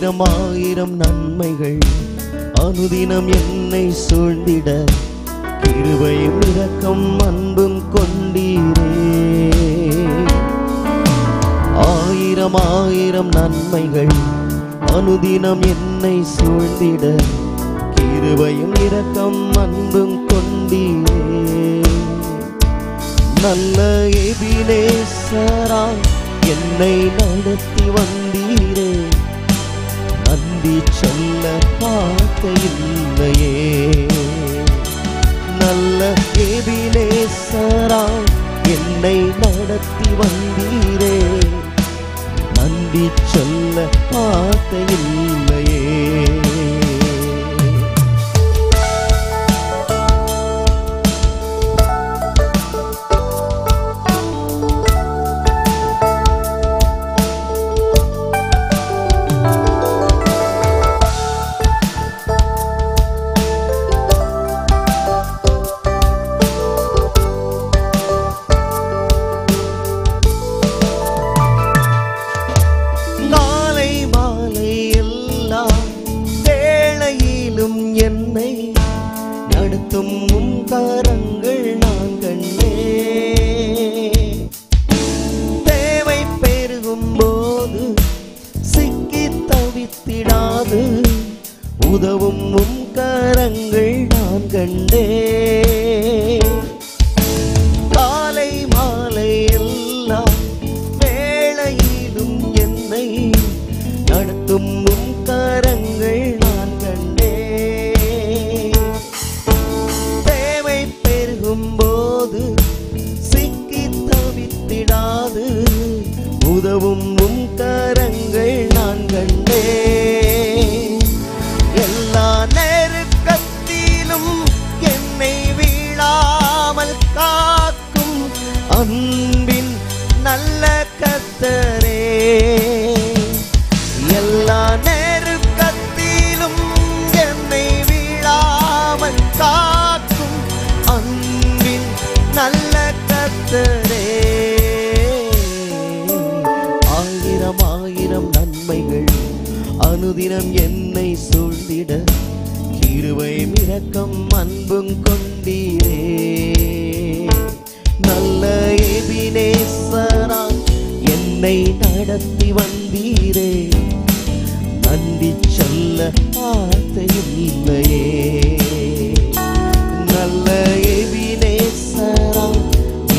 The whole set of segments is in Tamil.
ஆயிரம் ஆயிரம் நன்மைகள் அனுதினம் என்னை சூழ்ந்திட கிருபையும் இரக்கம் அன்பும் கொண்டீரே. ஆயிரம் ஆயிரம் நன்மைகள் அனுதினம் என்னை சூழ்ந்திட கிருபையும் இரக்கம் அன்பும் கொண்டீரே. நல்ல எபினேசரா என்னை நடத்தி வந்தீரே. நன்றி சொல்ல வார்த்தை இல்லையே. நல்ல எபினேசரா என்னை நடத்தி வந்தீரே. நன்றி சொல்ல வார்த்தை இல்லையே. என்னை நடத்தும் உம் கரங்கள் நான் கண்டே. தேவை பெருகும் போது சிக்கி தவித்திடாது உதவும் உம் கரங்கள் நான் கண்டே. காலை மாலை எல்லா வேளையிலும் என்னை நடத்தும் உம் கரங்கள் நான் கண்டே. போது சிக்கி தவித்திடாது உதவும் உம் கரங்கள் நான் கண்டே. எல்லா நெருக்கத்திலும் என்னை வீழாமல் காக்கும் அன்பின் நல்ல கர்த்தரே. எல்லா நெருக்கத்திலும் என்னை வீழாமல் காக்கும் அன்பின் நல்ல கர்த்தரே. ஆயிரம் ஆயிரம் நன்மைகள் அனுதினம் என்னை சூழ்ந்திட கிருபையும் இரக்கம் அன்பும் கொண்டீரே. நல்ல எபினேசரா என்னை நடத்தி வந்தீரே. நன்றி சொல்ல வார்த்தை இல்லையே. நல்ல எபினேசரா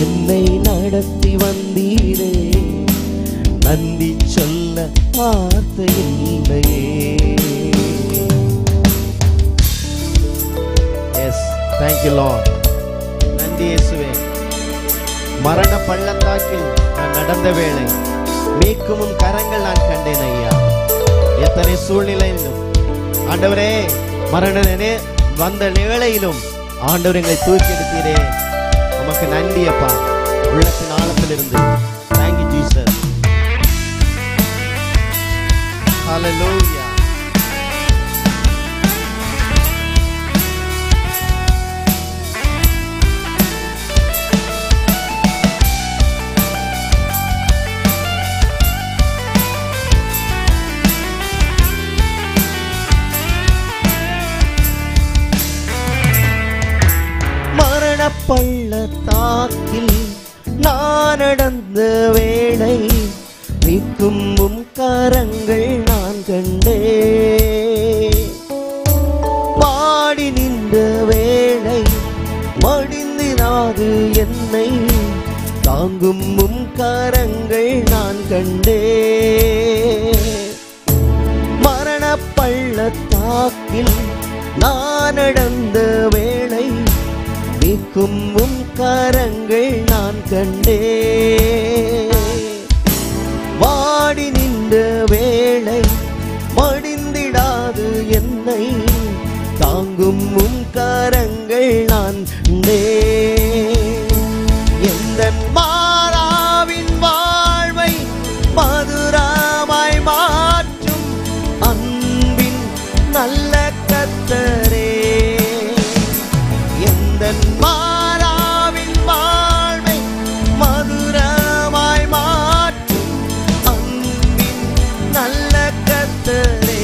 என்னை நடத்தி வந்தீரே. நன்றி சொல்ல வார்த்தை இல்லையே. Yes, thank you lord. நன்றி இயேசுவே. மரண பள்ளத்தாக்கில் நான் நடந்த வேளை மீட்கும் கரங்கள் நான் கண்டேன் ஐயா. எத்தனை சூழ்நிலையிலும் ஆண்டவரே, மரண வந்த வேளையிலும் ஆண்டவர் எங்களை தூக்கி எடுத்தீரே. உமக்கு நன்றி அப்பா, உள்ளத்தின் ஆழத்திலிருந்து. Thank you Jesus. Hallelujah. பள்ளத்தாக்கில் நான் நடந்த வேளை நிற்கும் உம் கரங்கள் நான் கண்டே. பாடி நின்ற வேளை மடிந்திராது என்னை தாங்கும் உம் கரங்கள் நான் கண்டே. மரண பள்ளத்தாக்கில் நான் நடந்த வேளை நிற்கும் உம் கரங்கள் நான் கண்டே. வாடி நின்ற வேளை மடிந்திடாது என்னை தாங்கும் உம் கரங்கள் நான் கண்டே. எந்தன் மாறாவின் வாழ்வை மதுரமாய் மாற்றும் அன்பின் நல்ல கர்த்தரே. எந்தன் மாறாவின் வாழ்வை மதுரமாய் மாற்றும் அன்பின் நல்ல கர்த்தரே.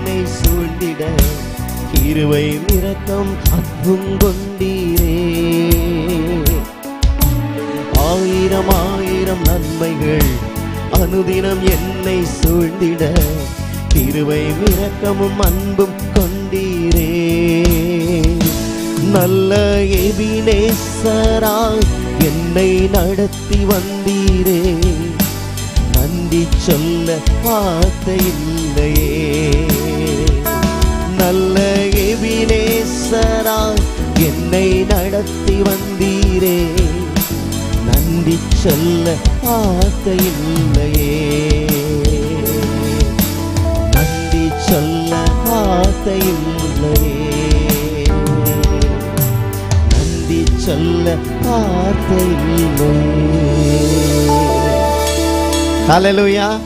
என்னை சூழ்ந்திட கிருபை இரக்கம் அன்பும் கொண்டீரே. ஆயிரம் ஆயிரம் நன்மைகள் அனுதினம் என்னை சூழ்ந்திட கிருபை இரக்கமும் அன்பும் கொண்டீரே. நல்ல எபினேசராய் என்னை நடத்தி வந்தீரே. நன்றி சொல்ல வார்த்தை இல்லையே. நல்ல எபினேசராய் என்னை நடத்தி வந்தீரே. நன்றி சொல்ல வார்த்தை இல்லையே. நன்றி சொல்ல வார்த்தை இல்லையே. நன்றி சொல்ல வார்த்தை இல்லையே. ஹல்லேலூயா.